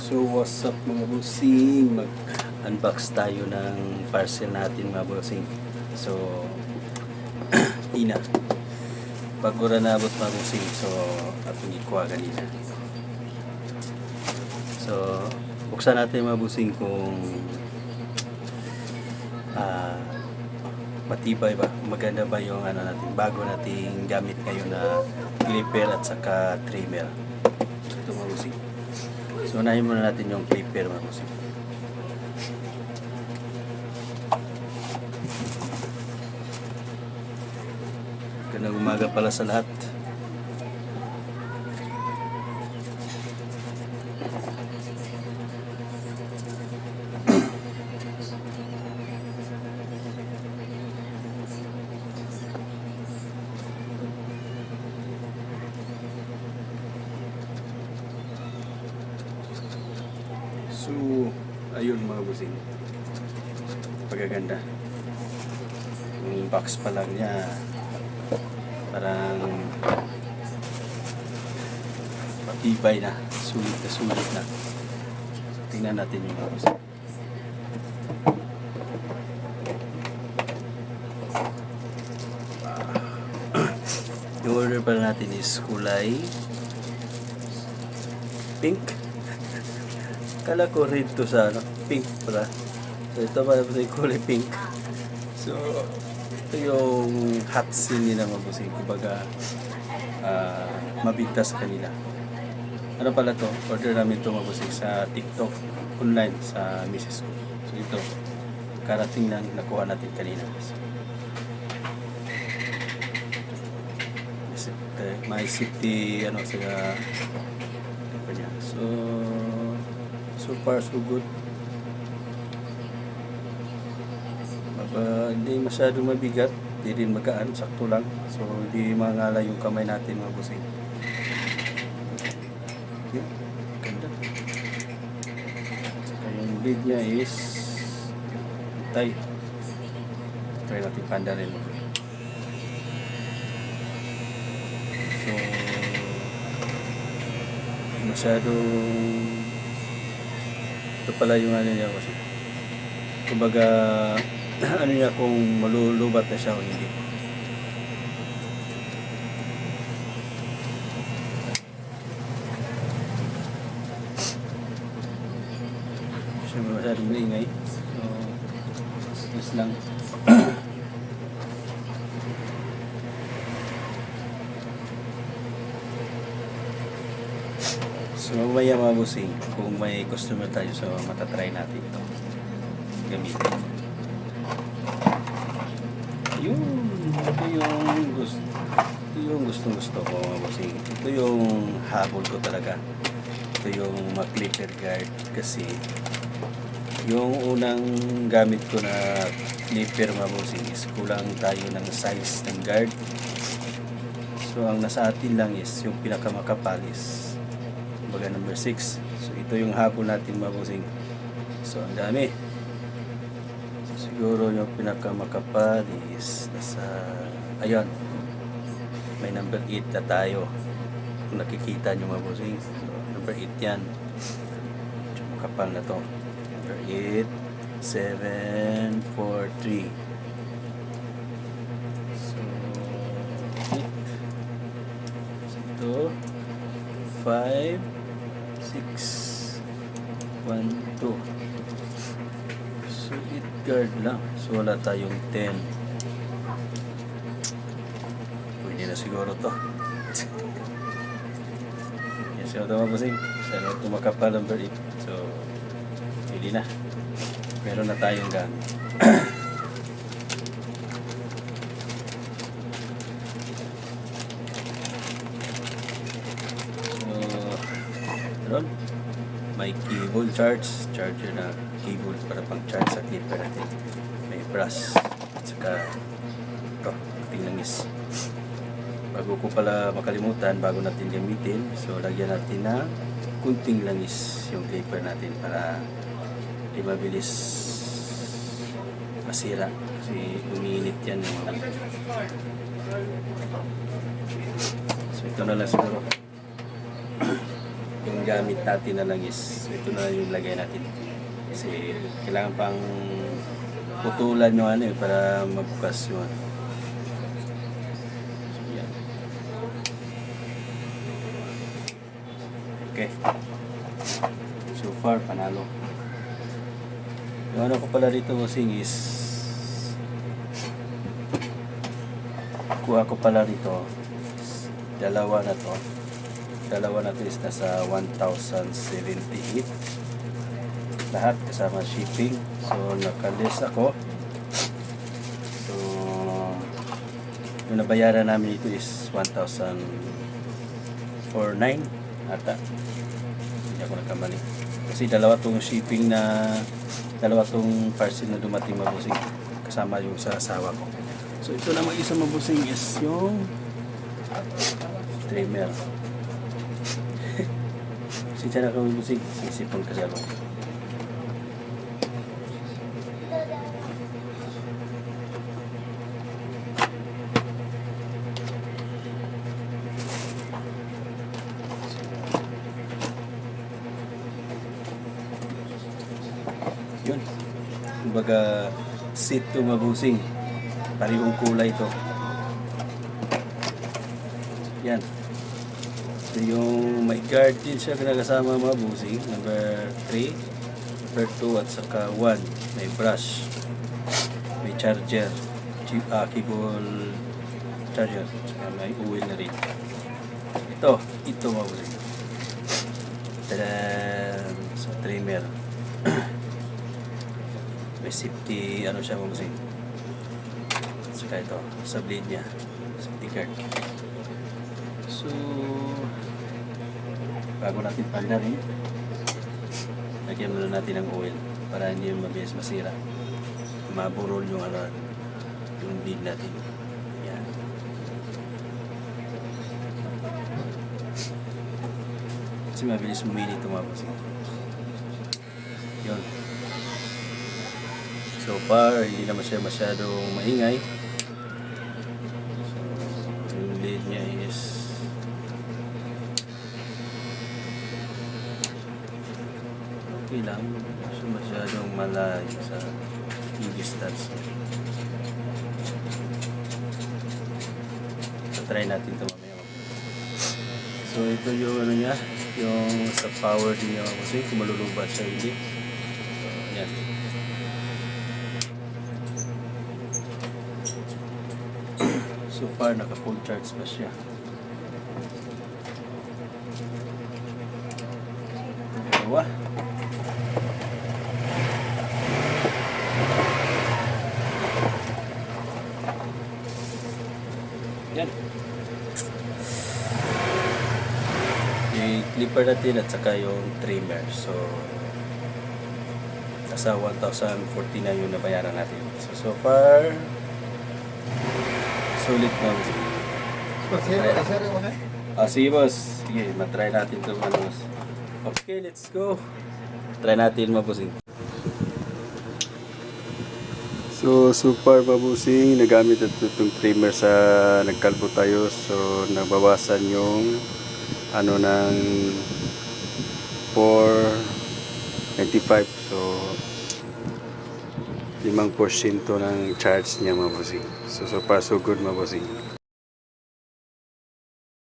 So what's up mga bossing? Mag-unbox tayo ng parcel natin mga bossing. So ina bago na nabot mga bossing. So atong ikuha kanina. So buksan natin mga bossing kung matibay ba, maganda ba yung ano natin, bago nating gamit ngayon na clipper at saka trimmer. So ito mga bossing. So unahin muna natin yung clipper mga bossing. Magandang umaga pala sa lahat. So, ayun mga busing. Pagaganda. Yung box pa lang niya, parang matibay na. Sulit na. So, tingnan natin yung mga busing. Yung order pala natin is kulay pink. Kala ko red to sa ano, pink pala. So ito pala yung kulay pink. So ito yung hot scene nila mga bossing. Kumbaga mabigtas sa kanila. Ano pala to? Order namin ito mga bossing sa TikTok online sa misis ko. So ito, karating lang nakuha natin kanina. So, may safety ano sa kanya. So far so good. Hindi masyadong mabigat, hindi rin magaan, sakto lang. So hindi mangala yung kamay natin mga bossing. Okay, ganda. Saka yung lid niya is tay. Try natin panda rin. So masyadong ito pala yung ano niya kasi kumbaga ano niya kung malulubat na siya o hindi. Siya masyadong maingay, so yes lang. So mamaya mga bossing, kung may customer tayo, so matatry natin ito gamitin. Ito yung gusto ko mga bossing. Ito yung habol ko talaga. Ito yung mag-clipper guard kasi yung unang gamit ko na clipper mga bossing is kulang tayo ng size ng guard. So ang nasa atin lang is yung pinakamakapal is baga number 6. So ito yung habol natin mga bossing. So ang dami. So, siguro yung pinakamakapal is nasa ayun. May number 8 na tayo. Kung nakikita nyo mga bossing. So number 8 yan. So makapal na to. Number 8 7 4 3. So 8. So ito 5 6 1 2. So it guard lang. So wala tayong 10. Pwede na siguro to. Yan siya ito mga bossing. Sana ito makapal number 8. So pwede na. Meron na tayong gamit. May cable charger na cable para pang charge sa clipper natin. May brush at saka ito, tinglanis. Bago ko pala makalimutan, bago natin gamitin, so lagyan natin na kunting langis yung clipper natin para di mabilis masira kasi umiinit yan yung so ito na lang siguro yung gamit natin na lang is ito na yung lagay natin. Kasi kailangan pang putulan yung ano para mabukas yung ano. So, yan. Okay. So far, panalo. Yung ano ko pala dito bossing is kuha ko pala dito dalawa na to is nasa 1,078 lahat kasama shipping. So nakalis ako. So yung nabayaran namin dito is 1,049 ata, hindi ako nagkamali kasi dalawa tong shipping na dalawa tong parcel na dumating mabusing kasama yung sa asawa ko. So ito namang isang mabusing is yung trimmer. Sinsya na kami mabusing, sisipon kasi ako. Yun. Kumbaga, seat to mabusing. Parehong kulay ito. Yan. So, yung may guard din siya pinakasama mabusing. Number 3, number 2, at saka 1. May brush. May charger. Cable charger. Saka may oil na rin. Ito mabusing. Tadan! So, trimmer. May safety, ano siya mabusing. Saka ito, sa blade niya. Safety guard. So, bago natin pandarin, lagyan muna natin ng oil para hindi mabilis masira. Maburol yung ano, yung blade natin. Yan. Kasi mabilis mumili ito mabusing. Yun. So far, hindi naman siya masyadong maingay. So, yung lead niya is okay lang. So, masyadong malayo sa distance. So, try natin ito mamaya. So, ito yung ano niya, yung sa power niya kasi kung malulubat siya hindi. So, yan. So far, naka-full charge pa siya. Dalawa. Yan. Yung clipper natin at saka yung trimmer. So, nasa 1,049 yung nabayaran natin. So far, sulit na. Sige boss. Sige, matry natin ito ano boss. Okay, let's go. Try natin mabusing. So, super mabusing. Nagamit ito itong trimmer sa nagkalbo tayo. So, nabawasan yung ano ng 495. So, 5% ng charge niya mabusing. So far so good mabusing.